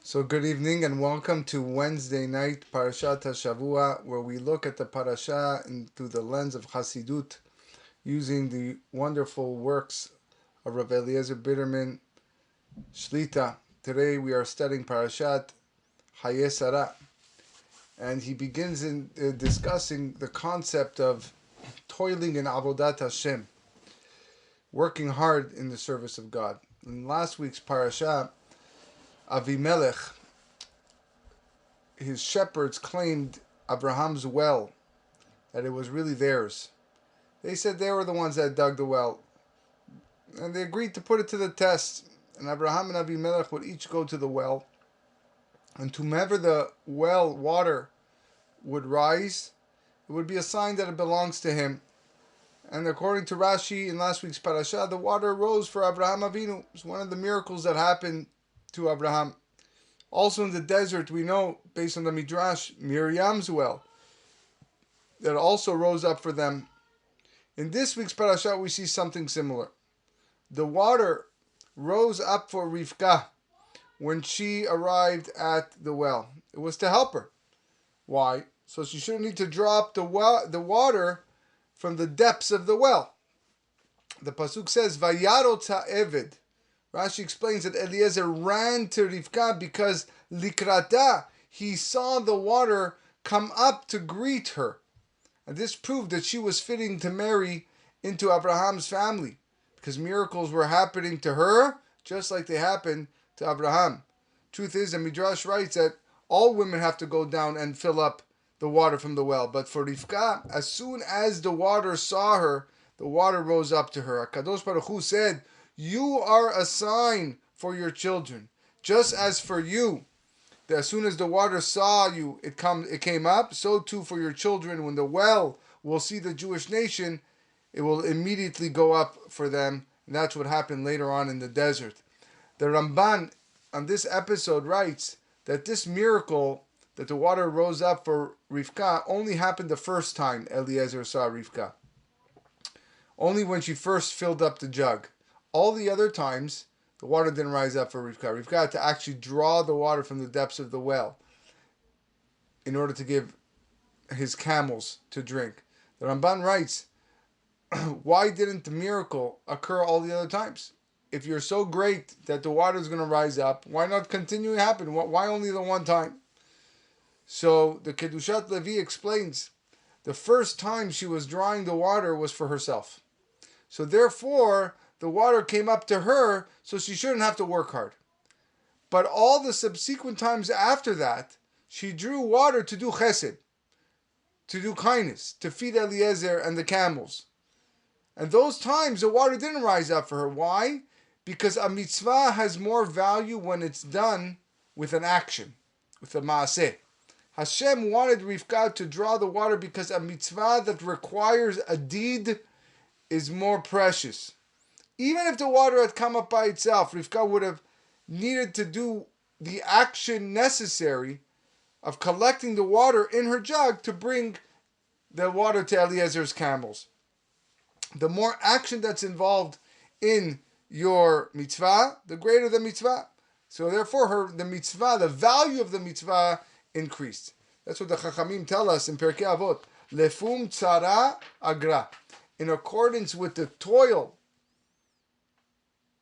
So good evening and welcome to Wednesday night Parashat HaShavua, where we look at the parasha through the lens of Hasidut, using the wonderful works of R Elimelech Biderman, Shlita. Today we are studying Parashat Haye Sara, and he begins in discussing the concept of toiling in Avodat Hashem, working hard in the service of God. In last week's parasha, Avimelech, his shepherds claimed Abraham's well, that it was really theirs. They said they were the ones that dug the well, and they agreed to put it to the test. And Abraham and Avimelech would each go to the well, and to whomever the well water would rise, it would be a sign that it belongs to him. And according to Rashi in last week's parasha, the water rose for Abraham Avinu. It's one of the miracles that happened to Abraham. Also in the desert, we know, based on the Midrash, Miriam's well, that also rose up for them. In this week's parasha, we see something similar. The water rose up for Rivka when she arrived at the well. It was to help her. Why? So she shouldn't need to draw up the water from the depths of the well. The pasuk says, "Vayarot ha'eved." Rashi explains that Eliezer ran to Rivka because likrata, he saw the water come up to greet her. And this proved that she was fitting to marry into Abraham's family, because miracles were happening to her just like they happened to Abraham. Truth is, the Midrash writes that all women have to go down and fill up the water from the well. But for Rivka, as soon as the water saw her, the water rose up to her. HaKadosh Baruch Hu said, "You are a sign for your children, just as for you, that as soon as the water saw you, it came up, so too for your children, when the well will see the Jewish nation, it will immediately go up for them." And that's what happened later on in the desert. The Ramban on this episode writes that this miracle, that the water rose up for Rivka, only happened the first time Eliezer saw Rivka. Only when she first filled up the jug. All the other times, the water didn't rise up for Rivka. Rivka had to actually draw the water from the depths of the well in order to give his camels to drink. The Ramban writes, why didn't the miracle occur all the other times? If you're so great that the water is going to rise up, why not continue to happen? Why only the one time? So the Kedushat Levi explains, the first time she was drawing the water was for herself. So therefore, the water came up to her, so she shouldn't have to work hard. But all the subsequent times after that, she drew water to do chesed, to do kindness, to feed Eliezer and the camels. And those times, the water didn't rise up for her. Why? Because a mitzvah has more value when it's done with an action, with a maaseh. Hashem wanted Rivka to draw the water because a mitzvah that requires a deed is more precious. Even if the water had come up by itself, Rivka would have needed to do the action necessary of collecting the water in her jug to bring the water to Eliezer's camels. The more action that's involved in your mitzvah, the greater the mitzvah. So therefore, the mitzvah, the value of the mitzvah increased. That's what the Chachamim tell us in Pirkei Avot. Lefum tzara agra. In accordance with the toil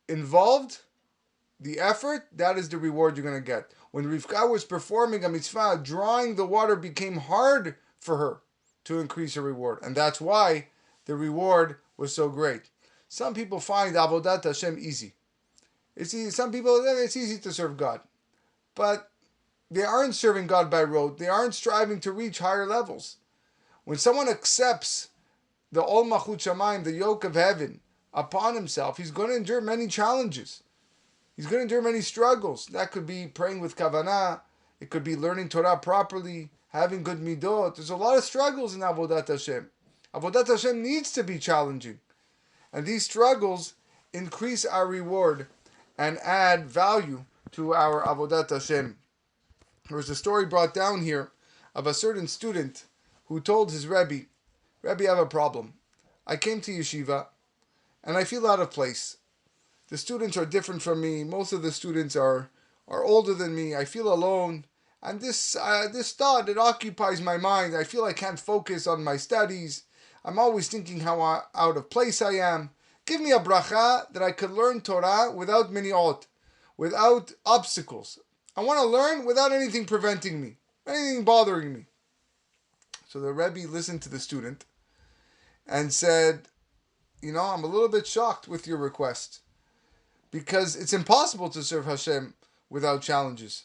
involved, the effort, that is the reward you're going to get. When Rivka was performing a mitzvah, drawing the water became hard for her to increase her reward. And that's why the reward was so great. Some people find Avodat Hashem easy. It's easy. Some people, it's easy to serve God. But they aren't serving God by rote. They aren't striving to reach higher levels. When someone accepts the Ol Malchut Shamayim, the yoke of heaven, upon himself, he's going to endure many challenges. He's going to endure many struggles. That could be praying with kavanah. It could be learning Torah properly, having good midot. There's a lot of struggles in Avodat Hashem. Avodat Hashem needs to be challenging. And these struggles increase our reward and add value to our Avodat Hashem. There was a story brought down here of a certain student who told his Rebbe, "Rebbe, I have a problem. I came to yeshiva and I feel out of place. The students are different from me. Most of the students are are older than me. I feel alone. And this thought, it occupies my mind. I feel I can't focus on my studies. I'm always thinking how out of place I am. Give me a bracha that I could learn Torah without miniot, without obstacles. I want to learn without anything preventing me, anything bothering me. So the Rebbe listened to the student and said, I'm a little bit shocked with your request, because it's impossible to serve Hashem without challenges.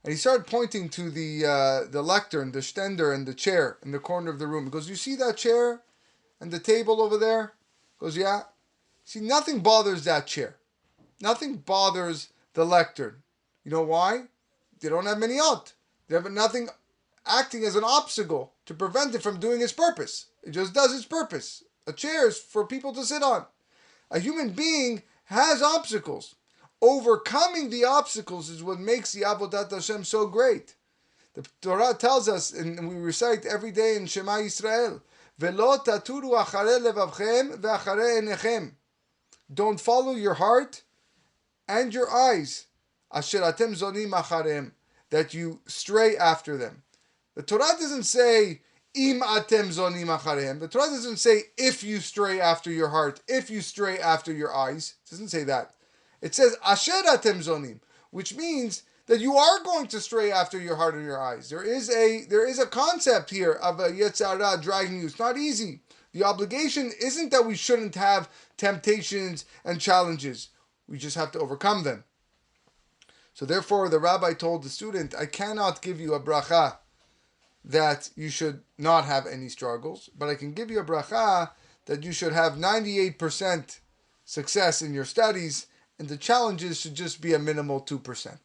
And he started pointing to the lectern, the stender, and the chair in the corner of the room. He goes, you see that chair and the table over there? He goes, yeah. See, nothing bothers that chair. Nothing bothers the lectern. You know why? They don't have miniot. They have nothing acting as an obstacle to prevent it from doing its purpose. It just does its purpose. A chair is for people to sit on. A human being has obstacles. Overcoming the obstacles is what makes the Avodat Hashem so great. The Torah tells us, and we recite every day in Shema Yisrael, Velo taturu acharei levavchem ve'acharei einechem. Don't follow your heart and your eyes, asher atem zonim achareim, that you stray after them. The Torah doesn't say, im atem zonim achareim. The Torah doesn't say, if you stray after your heart, if you stray after your eyes. It doesn't say that. It says, asher atem zonim, which means that you are going to stray after your heart and your eyes. There is a concept here of a yetzara dragging you. It's not easy. The obligation isn't that we shouldn't have temptations and challenges. We just have to overcome them. So therefore, the rabbi told the student, I cannot give you a bracha that you should not have any struggles, but I can give you a bracha that you should have 98% success in your studies, and the challenges should just be a minimal 2%.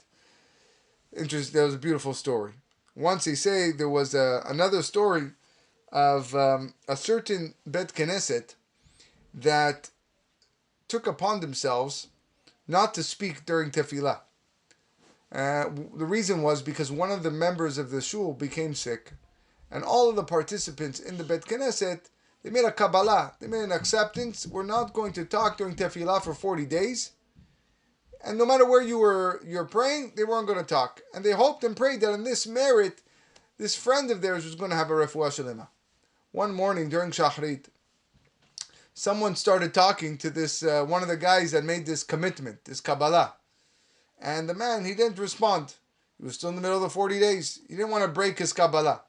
Interesting. That was a beautiful story. Once they say there was another story of a certain Bet Knesset that took upon themselves not to speak during tefillah. The reason was because one of the members of the shul became sick, and all of the participants in the Bet Knesset, they made a Kabbalah, they made an acceptance. We're not going to talk during tefillah for 40 days. And no matter where you're praying, they weren't going to talk. And they hoped and prayed that in this merit, this friend of theirs was going to have a refuah shlema. One morning during Shachrit, someone started talking to this one of the guys that made this commitment, this Kabbalah. And the man, he didn't respond. He was still in the middle of the 40 days. He didn't want to break his Kabbalah.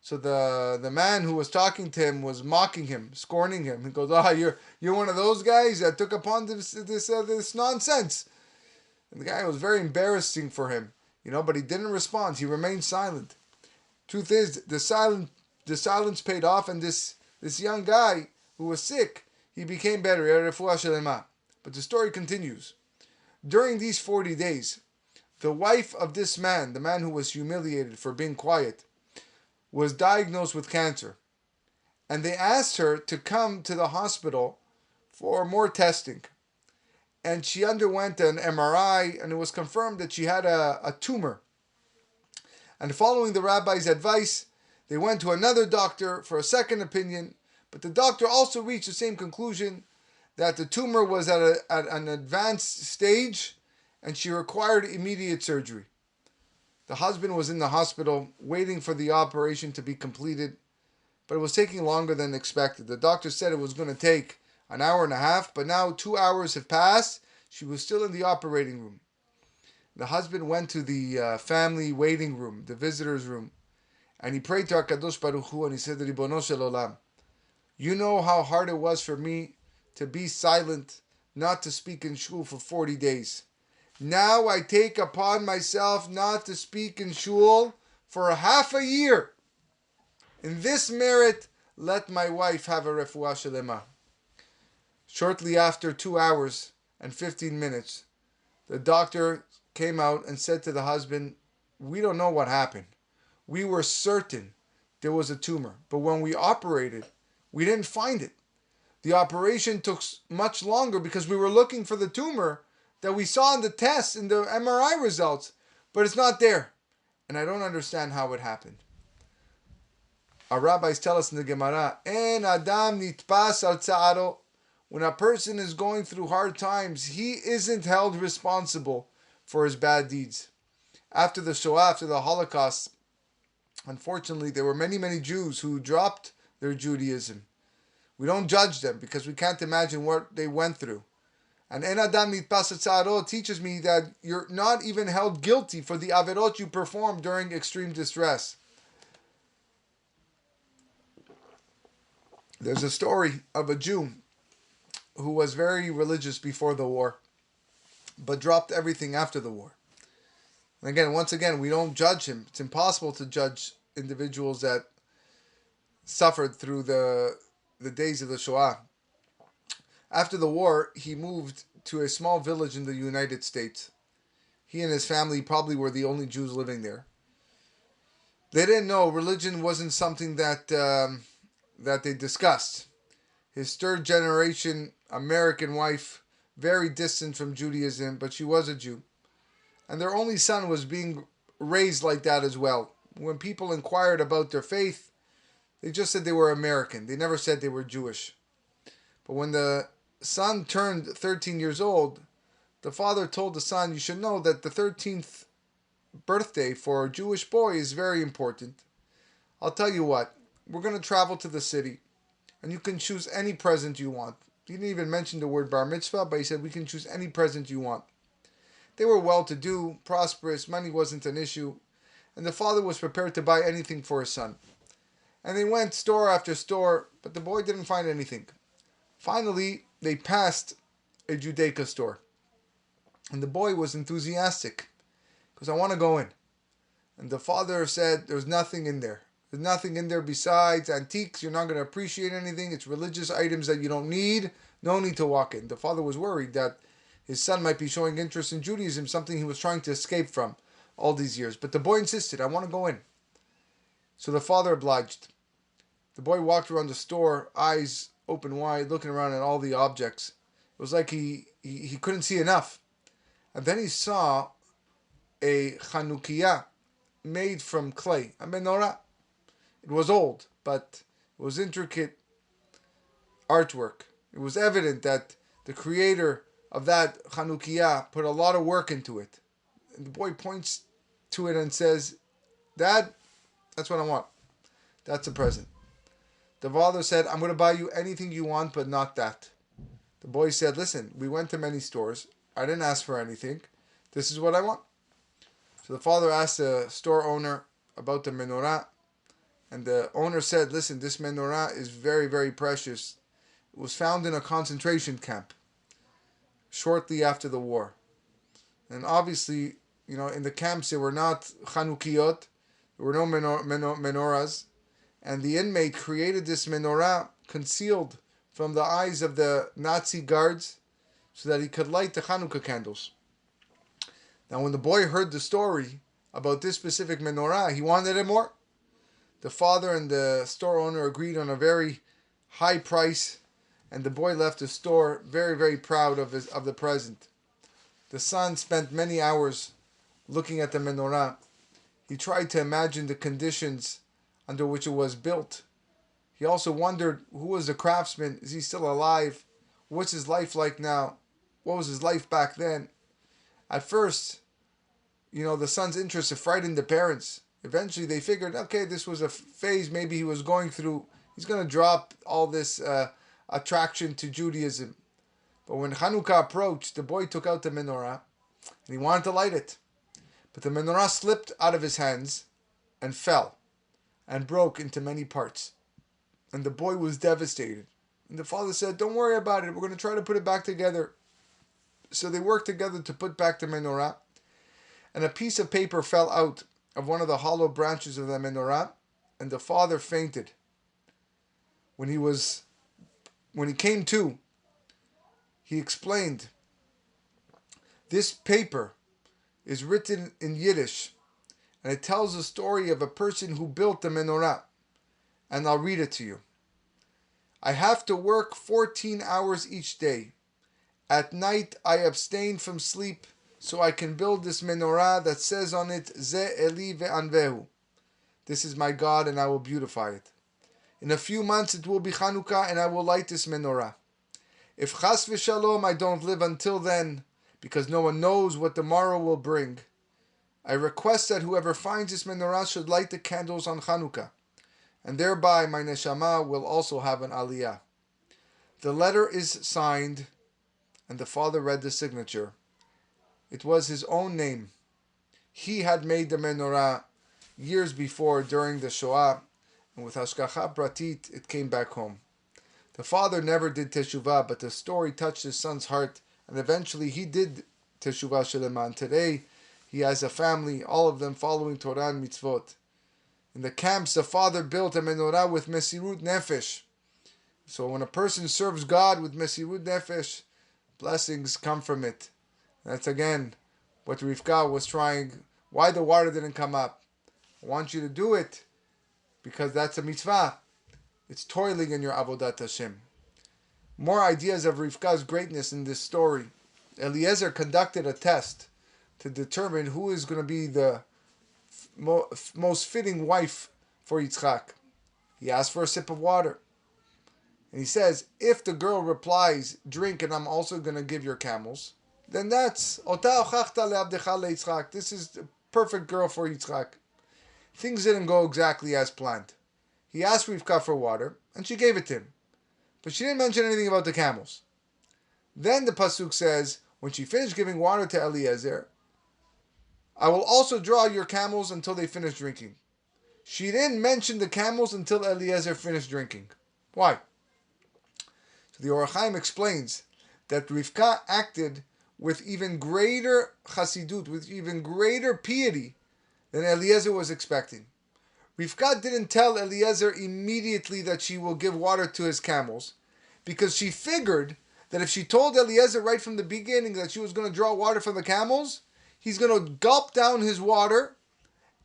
So the man who was talking to him was mocking him, scorning him. He goes, you're one of those guys that took upon this nonsense. And the guy was very embarrassing for him, but he didn't respond. He remained silent. Truth is, the silence paid off, and this young guy who was sick, he became better. He had refuah shlema. But the story continues. During these 40 days, the wife of this man, the man who was humiliated for being quiet, was diagnosed with cancer. And they asked her to come to the hospital for more testing. And she underwent an MRI, and it was confirmed that she had a tumor. And following the rabbi's advice, they went to another doctor for a second opinion, but the doctor also reached the same conclusion, that the tumor was at an advanced stage, and she required immediate surgery. The husband was in the hospital waiting for the operation to be completed, but it was taking longer than expected. The doctor said it was going to take an hour and a half, but now 2 hours have passed. She was still in the operating room. The husband went to the family waiting room, the visitor's room, and he prayed to HaKadosh Baruch Hu, and he said, Ribono shel olam, you know how hard it was for me to be silent, not to speak in shul for 40 days. Now I take upon myself not to speak in shul for half a year. In this merit, let my wife have a refuah shlema. Shortly after 2 hours and 15 minutes, the doctor came out and said to the husband, we don't know what happened. We were certain there was a tumor, but when we operated, we didn't find it. The operation took much longer because we were looking for the tumor that we saw in the tests, in the MRI results, but it's not there. And I don't understand how it happened. Our rabbis tell us in the Gemara, En Adam nitpas al tza'aro. When a person is going through hard times, he isn't held responsible for his bad deeds. After the Shoah, after the Holocaust, unfortunately, there were many, many Jews who dropped their Judaism. We don't judge them because we can't imagine what they went through. And En Adam Nitpas Tzaro teaches me that you're not even held guilty for the Averot you performed during extreme distress. There's a story of a Jew who was very religious before the war, but dropped everything after the war. And again, once again, we don't judge him. It's impossible to judge individuals that suffered through the days of the Shoah. After the war, he moved to a small village in the United States. He and his family probably were the only Jews living there. They didn't know religion wasn't something that they discussed. His third generation American wife, very distant from Judaism, but she was a Jew. And their only son was being raised like that as well. When people inquired about their faith, they just said they were American. They never said they were Jewish. But when the son turned 13 years old, the father told the son, you should know that the 13th birthday for a Jewish boy is very important. I'll tell you what, we're going to travel to the city, and you can choose any present you want. He didn't even mention the word bar mitzvah, but he said we can choose any present you want. They were well-to-do, prosperous, money wasn't an issue, and the father was prepared to buy anything for his son. And they went store after store, but the boy didn't find anything. Finally, they passed a Judaica store. And the boy was enthusiastic, because I want to go in. And the father said, there's nothing in there. There's nothing in there besides antiques. You're not going to appreciate anything. It's religious items that you don't need. No need to walk in. The father was worried that his son might be showing interest in Judaism, something he was trying to escape from all these years. But the boy insisted, I want to go in. So the father obliged. The boy walked around the store, eyes open wide, looking around at all the objects. It was like he couldn't see enough. And then he saw a Chanukiah made from clay, a menorah. It was old, but it was intricate artwork. It was evident that the creator of that Chanukiah put a lot of work into it. And the boy points to it and says, Dad, that's what I want. That's a present. The father said, I'm going to buy you anything you want, but not that. The boy said, listen, we went to many stores. I didn't ask for anything. This is what I want. So the father asked the store owner about the menorah. And the owner said, listen, this menorah is very, very precious. It was found in a concentration camp shortly after the war. And obviously, in the camps there were not Chanukiyot. There were no menorahs. And the inmate created this menorah concealed from the eyes of the Nazi guards so that he could light the Hanukkah candles. Now when the boy heard the story about this specific menorah, he wanted it more. The father and the store owner agreed on a very high price, and the boy left the store very, very proud of the present. The son spent many hours looking at the menorah. He tried to imagine the conditions under which it was built. He also wondered, who was the craftsman? Is he still alive? What's his life like now? What was his life back then? At first, the son's interest frightened the parents. Eventually they figured, okay, this was a phase maybe he was going through. He's going to drop all this attraction to Judaism. But when Hanukkah approached, the boy took out the menorah and he wanted to light it. But the menorah slipped out of his hands and fell and broke into many parts. And the boy was devastated. And the father said, don't worry about it. We're going to try to put it back together. So they worked together to put back the menorah. And a piece of paper fell out of one of the hollow branches of the menorah. And the father fainted. When he came to, he explained, this paper is written in Yiddish. And it tells the story of a person who built the menorah. And I'll read it to you. I have to work 14 hours each day. At night I abstain from sleep so I can build this menorah that says on it, Ze Eli ve'anvehu. This is my God and I will beautify it. In a few months it will be Hanukkah and I will light this menorah. If chas v'shalom I don't live until then, because no one knows what the morrow will bring. I request that whoever finds this menorah should light the candles on Chanukah, and thereby my neshama will also have an aliyah. The letter is signed, and the father read the signature. It was his own name. He had made the menorah years before during the Shoah, and with hashgacha pratit it came back home. The father never did teshuvah, but the story touched his son's heart, and eventually he did teshuvah sheleman. Today he has a family, all of them following Torah and mitzvot. In the camps, the father built a menorah with mesirut nefesh. So when a person serves God with mesirut nefesh, blessings come from it. That's again what Rivka was trying. Why the water didn't come up? I want you to do it because that's a mitzvah. It's toiling in your Avodat Hashem. More ideas of Rivka's greatness in this story. Eliezer conducted a test to determine who is going to be the most fitting wife for Yitzchak. He asked for a sip of water. And he says, if the girl replies, drink and I'm also going to give your camels, then that's Ota ochachta le'avdecha leYitzchak. This is the perfect girl for Yitzchak. Things didn't go exactly as planned. He asked Rivka for water, and she gave it to him. But she didn't mention anything about the camels. Then the pasuk says, when she finished giving water to Eliezer, I will also draw your camels until they finish drinking. She didn't mention the camels until Eliezer finished drinking. Why? So the Or Chaim explains that Rivka acted with even greater Hasidut, with even greater piety than Eliezer was expecting. Rivka didn't tell Eliezer immediately that she will give water to his camels, because she figured that if she told Eliezer right from the beginning that she was going to draw water for the camels, he's going to gulp down his water,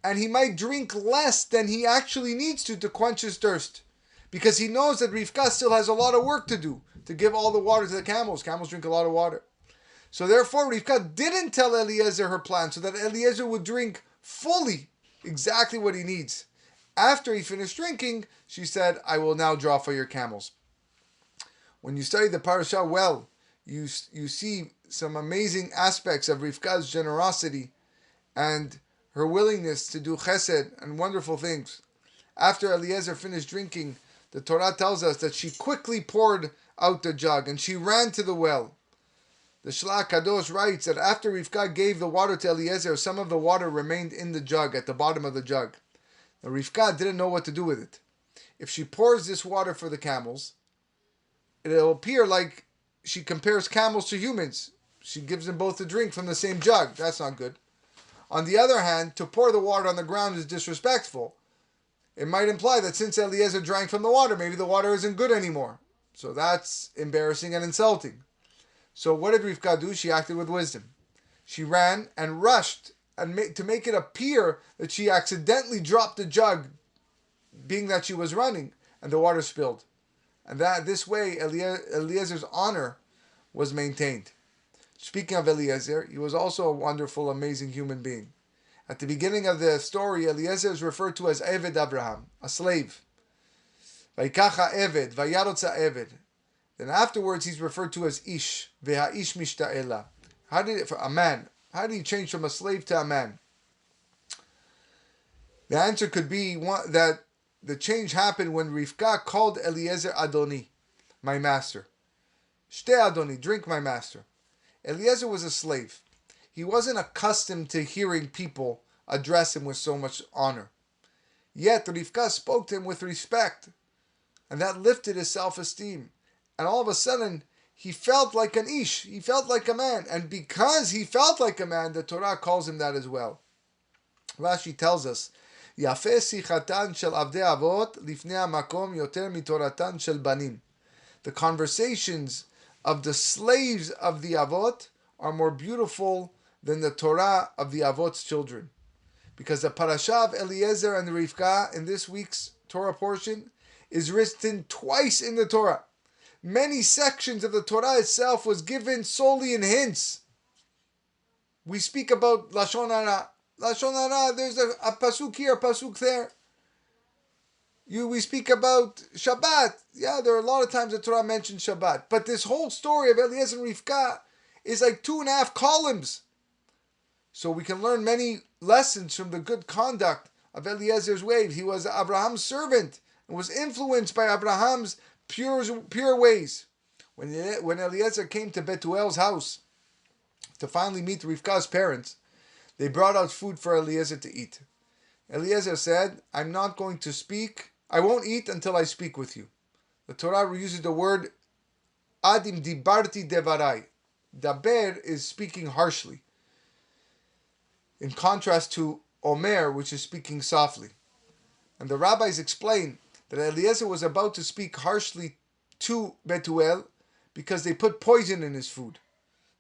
and he might drink less than he actually needs to quench his thirst, because he knows that Rivka still has a lot of work to do to give all the water to the camels. Camels drink a lot of water. So therefore, Rivka didn't tell Eliezer her plan, so that Eliezer would drink fully exactly what he needs. After he finished drinking, she said, I will now draw for your camels. When you study the parasha well, you see some amazing aspects of Rivka's generosity and her willingness to do chesed and wonderful things. After Eliezer finished drinking, the Torah tells us that she quickly poured out the jug and she ran to the well. The Shla Kadosh writes that after Rivka gave the water to Eliezer, some of the water remained in the jug, at the bottom of the jug. Now Rivka didn't know what to do with it. If she pours this water for the camels, it'll appear like she compares camels to humans. She gives them both a drink from the same jug. That's not good. On the other hand, to pour the water on the ground is disrespectful. It might imply that since Eliezer drank from the water, maybe the water isn't good anymore. So that's embarrassing and insulting. So what did Rivka do? She acted with wisdom. She ran and rushed and to make it appear that she accidentally dropped the jug, being that she was running, and the water spilled. And that this way Eliezer's honor was maintained. Speaking of Eliezer, he was also a wonderful, amazing human being. At the beginning of the story, Eliezer is referred to as Eved Abraham, a slave. Vayikacha Eved, Vayarotza Eved. Then afterwards he's referred to as Ish, Veha-ish mishta'ela. A man. How did he change from a slave to a man? The answer could be that the change happened when Rivka called Eliezer Adoni, my master. Shte Adoni, drink my master. Eliezer was a slave. He wasn't accustomed to hearing people address him with so much honor. Yet Rivka spoke to him with respect, and that lifted his self-esteem. And all of a sudden, he felt like an ish. He felt like a man. And because he felt like a man, the Torah calls him that as well. Rashi tells us, Yafeh sichatan shel avdei avot lifnei hamakom yoter mitoratan shel banim. The conversations of the slaves of the avot are more beautiful than the Torah of the avot's children. Because the parasha of Eliezer and Rivka in this week's Torah portion is written twice in the Torah. Many sections of the Torah itself was given solely in hints. We speak about Lashon Hara. Lashon Hara, there's a pasuk here, a pasuk there. We speak about Shabbat. Yeah, there are a lot of times the Torah mentions Shabbat. But this whole story of Eliezer and Rivka, is like 2.5 columns. So we can learn many lessons from the good conduct of Eliezer's ways. He was Abraham's servant and was influenced by Abraham's pure ways. When Eliezer came to Betuel's house to finally meet Rivka's parents, they brought out food for Eliezer to eat. Eliezer said, I'm not going to speak. I won't eat until I speak with you. The Torah uses the word Adim dibarti devarai. Daber is speaking harshly, in contrast to Omer, which is speaking softly. And the rabbis explain that Eliezer was about to speak harshly to Betuel because they put poison in his food.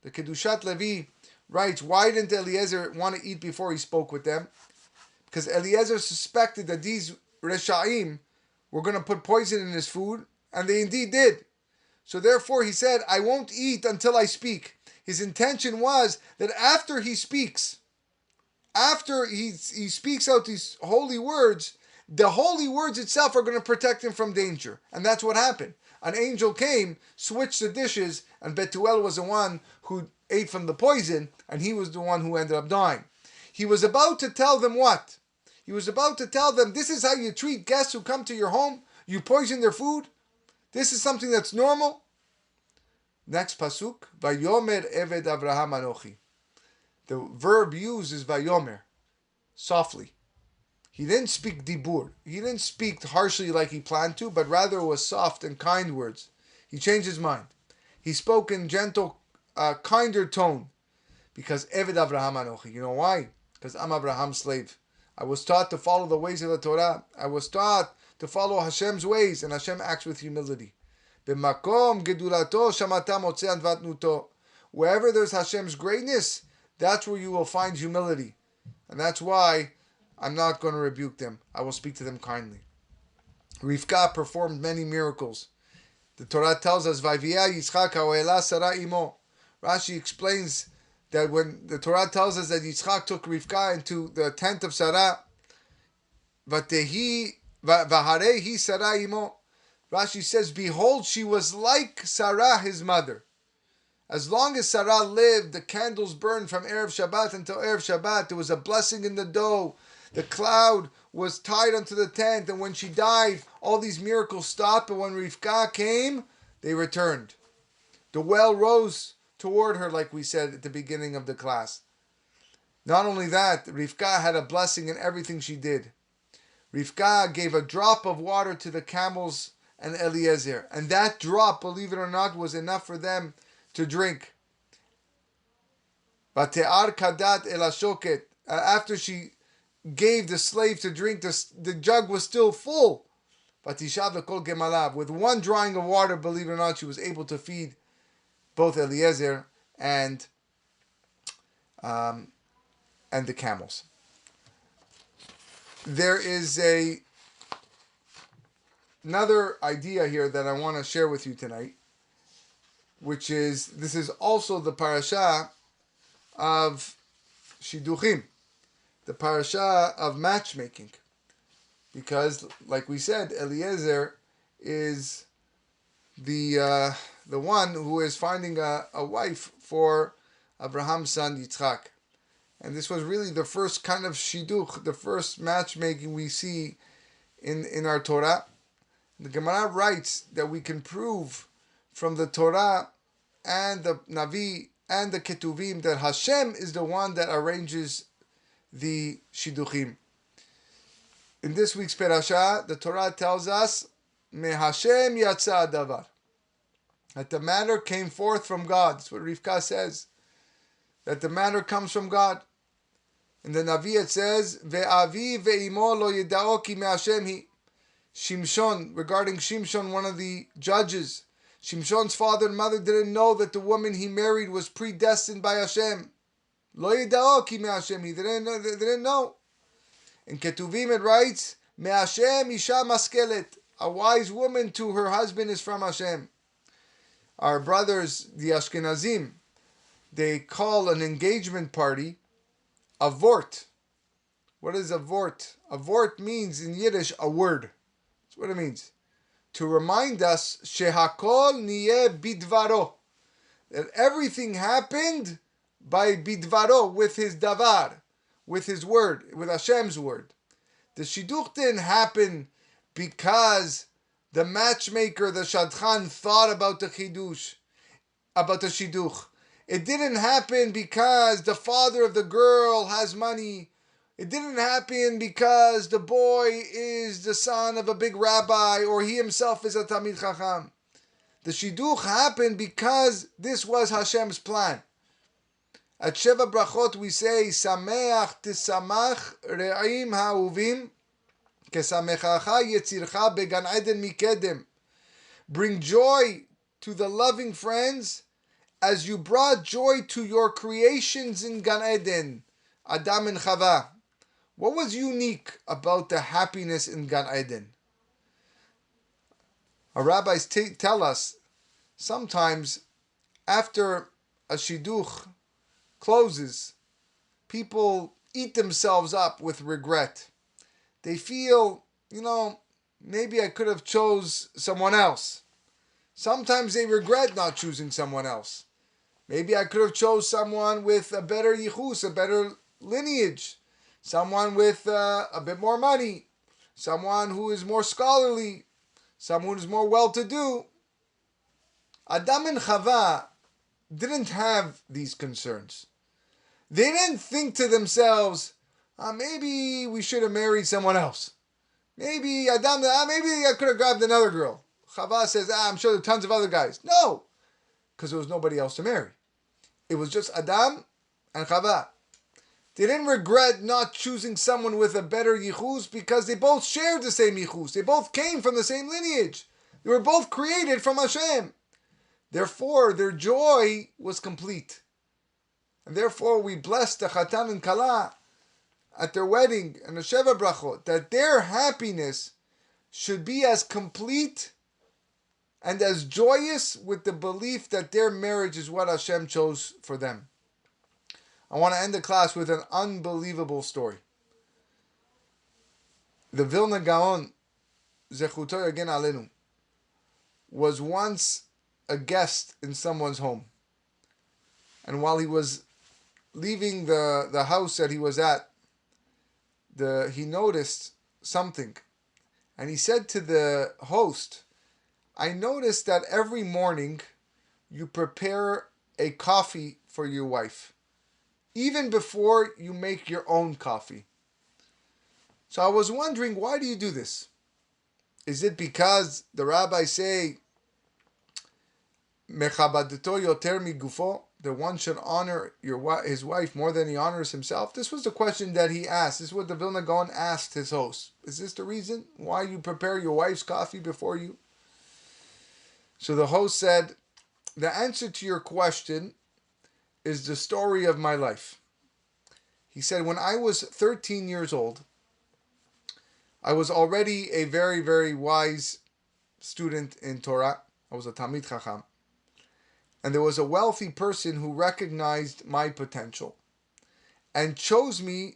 The Kedushat Levi writes, why didn't Eliezer want to eat before he spoke with them? Because Eliezer suspected that these Reshaim were going to put poison in his food, and they indeed did. So therefore he said, I won't eat until I speak. His intention was that after he speaks, after he speaks out these holy words, the holy words itself are going to protect him from danger. And that's what happened. An angel came, switched the dishes, and Betuel was the one who ate from the poison, and he was the one who ended up dying. He was about to tell them what? He was about to tell them, this is how you treat guests who come to your home? You poison their food? This is something that's normal? Next pasuk, Vayomer Eved Avraham Anochi. The verb used is Vayomer, softly. He didn't speak dibur. He didn't speak harshly like he planned to, but rather it was soft and kind words. He changed his mind. He spoke in gentle, kinder tone. Because Eved Avraham Anochi. You know why? Because I'm Abraham's slave. I was taught to follow the ways of the Torah. I was taught to follow Hashem's ways, and Hashem acts with humility. B'makom gedulato shamata motzei advat nuto. Wherever there's Hashem's greatness, that's where you will find humility. And that's why I'm not going to rebuke them. I will speak to them kindly. Rivka performed many miracles. The Torah tells us, Vayvia Yitzchak ha'oela Sara imo. Rashi explains that when the Torah tells us that Yitzchak took Rivka into the tent of Sara, Vaharehi Sara imo. Rashi says, behold, she was like Sarah, his mother. As long as Sarah lived, the candles burned from Erev Shabbat until Erev Shabbat. There was a blessing in the dough. The cloud was tied onto the tent, and when she died, all these miracles stopped, but when Rivka came, they returned. The well rose toward her, like we said at the beginning of the class. Not only that, Rivka had a blessing in everything she did. Rivka gave a drop of water to the camels and Eliezer, and that drop, believe it or not, was enough for them to drink. Vate'ar kadat el hashoket. After she gave the slave to drink, the jug was still full. Vatishav lekol gemalav. With one drawing of water, believe it or not, she was able to feed both Eliezer and the camels. There is another idea here that I want to share with you tonight, which is, this is also the parasha of Shidduchim, the parasha of matchmaking. Because, like we said, Eliezer is the one who is finding a wife for Abraham's son Yitzchak. And this was really the first kind of shidduch, the first matchmaking we see in our Torah. The Gemara writes that we can prove from the Torah and the Navi and the Ketuvim that Hashem is the one that arranges the Shidduchim. In this week's parasha, the Torah tells us, Me Hashem yatsa davar, that the matter came forth from God. That's what Rivka says, that the matter comes from God. In the Navi it says, Ve'avi ve'imo lo yedao ki me Hashem hi. Shimshon, regarding Shimshon, one of the judges, Shimshon's father and mother didn't know that the woman he married was predestined by Hashem. Lo yedao ki me Hashem hi. They didn't know. In Ketuvim it writes, Me Hashem isha maskelet. A wise woman to her husband is from Hashem. Our brothers, the Ashkenazim, they call an engagement party a vort. What is a vort? A vort means in Yiddish a word. That's what it means. To remind us, Shehakol niyeh bidvaro, That everything happened by bidvaro, with his davar, with his word, with Hashem's word. The shidduch didn't happen because the matchmaker, the shadchan, thought about the chidush, about the shidduch. It didn't happen because the father of the girl has money. It didn't happen because the boy is the son of a big rabbi or he himself is a Talmid Chacham. The shidduch happened because this was Hashem's plan. At Sheva Brachot we say, Sameach tisamach re'im ha'uvim kesamechacha yetzircha began eden mikedem. Bring joy to the loving friends as you brought joy to your creations in Gan Eden, Adam and Chava. What was unique about the happiness in Gan Eden? Our rabbis tell us sometimes after a shidduch closes, people eat themselves up with regret. They feel, maybe I could have chose someone else. Sometimes they regret not choosing someone else. Maybe I could have chose someone with a better yichus, a better lineage, someone with a bit more money, someone who is more scholarly, someone who is more well-to-do. Adam and Chava didn't have these concerns. They didn't think to themselves, maybe we should have married someone else. Maybe I could have grabbed another girl. Chava says, I'm sure there are tons of other guys. No, because there was nobody else to marry. It was just Adam and Chava. They didn't regret not choosing someone with a better yichus because they both shared the same yichus. They both came from the same lineage. They were both created from Hashem. Therefore, their joy was complete. And therefore, we bless the Chatan and Kala at their wedding and the Sheva Brachot, that their happiness should be as complete and as joyous with the belief that their marriage is what Hashem chose for them. I want to end the class with an unbelievable story. The Vilna Gaon, Zechuto Yagen Alenu, was once a guest in someone's home. And while he was leaving the house that he was at, he noticed something. And he said to the host, I noticed that every morning you prepare a coffee for your wife, even before you make your own coffee. So I was wondering, why do you do this? Is it because the rabbis say, Mechabadato yoter migufo, that one should honor his wife more than he honors himself? This was the question that he asked. This is what the Vilna Gaon asked his host. Is this the reason why you prepare your wife's coffee before you? So the host said, the answer to your question is the story of my life. He said, when I was 13 years old, I was already a very, very wise student in Torah. I was a Talmid Chacham. And there was a wealthy person who recognized my potential and chose me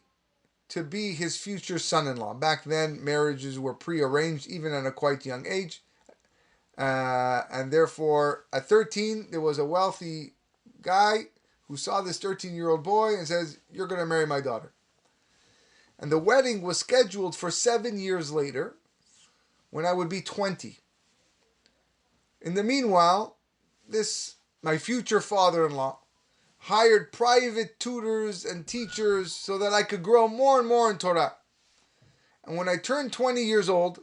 to be his future son-in-law. Back then, marriages were prearranged, even at a quite young age. And therefore, at 13, there was a wealthy guy who saw this 13-year-old boy and says, you're going to marry my daughter. And the wedding was scheduled for 7 years later, when I would be 20. In the meanwhile, my future father-in-law, hired private tutors and teachers so that I could grow more and more in Torah. And when I turned 20 years old,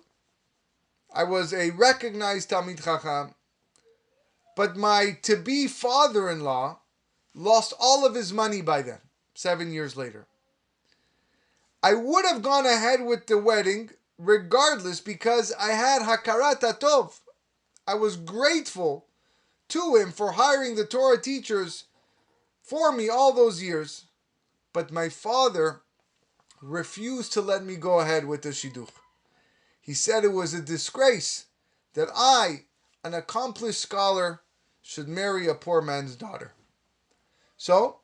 I was a recognized Talmid Chacham, but my to-be father-in-law lost all of his money by then, 7 years later. I would have gone ahead with the wedding regardless because I had hakarat hatov. I was grateful to him for hiring the Torah teachers for me all those years. But my father refused to let me go ahead with the shidduch. He said it was a disgrace that I, an accomplished scholar, should marry a poor man's daughter. So,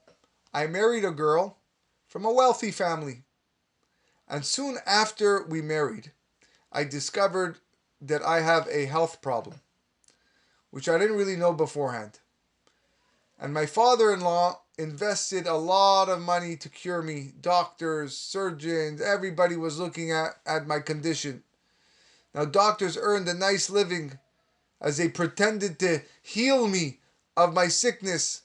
I married a girl from a wealthy family. And soon after we married, I discovered that I have a health problem, which I didn't really know beforehand. And my father-in-law invested a lot of money to cure me. Doctors, surgeons, everybody was looking at my condition. Now, doctors earned a nice living as they pretended to heal me of my sickness,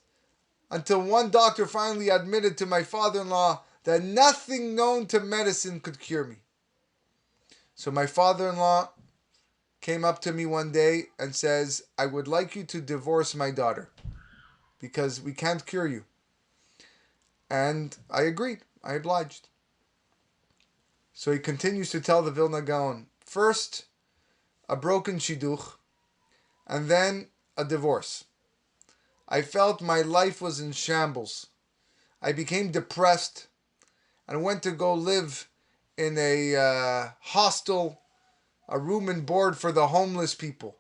until one doctor finally admitted to my father-in-law that nothing known to medicine could cure me. So my father-in-law came up to me one day and says, I would like you to divorce my daughter because we can't cure you. And I agreed. I obliged. So he continues to tell the Vilna Gaon, first a broken shidduch, and then a divorce. I felt my life was in shambles. I became depressed and went to go live in a hostel, a room and board for the homeless people.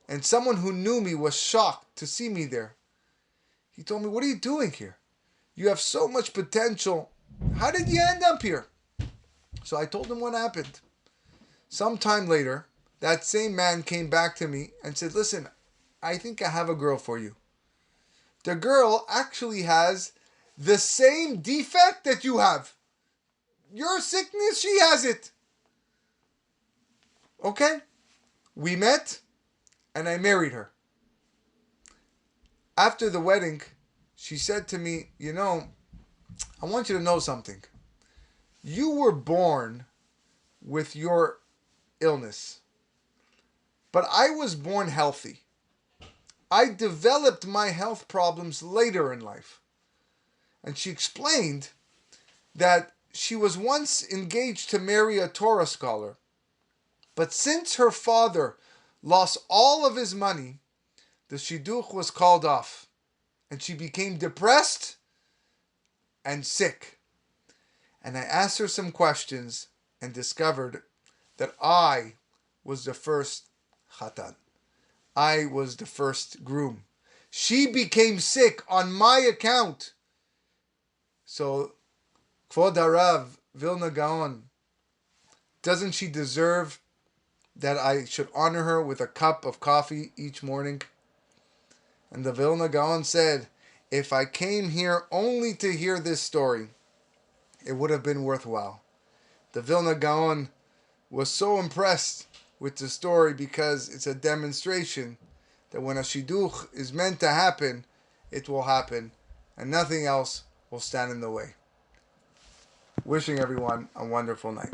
And someone who knew me was shocked to see me there. He told me, what are you doing here? You have so much potential. How did you end up here? So I told him what happened. Sometime later, that same man came back to me and said, listen, I think I have a girl for you. The girl actually has the same defect that you have. Your sickness, she has it. Okay? We met and I married her. After the wedding, she said to me, I want you to know something. You were born with your illness, but I was born healthy. I developed my health problems later in life. And she explained that she was once engaged to marry a Torah scholar, but since her father lost all of his money, the shidduch was called off, and she became depressed and sick. And I asked her some questions and discovered that I was the first chatan. I was the first groom. She became sick on my account. So, Kvod Harav, Vilna Gaon, doesn't she deserve that I should honor her with a cup of coffee each morning? And the Vilna Gaon said, if I came here only to hear this story, it would have been worthwhile. The Vilna Gaon was so impressed with the story because it's a demonstration that when a shidduch is meant to happen, it will happen, and nothing else will stand in the way. Wishing everyone a wonderful night.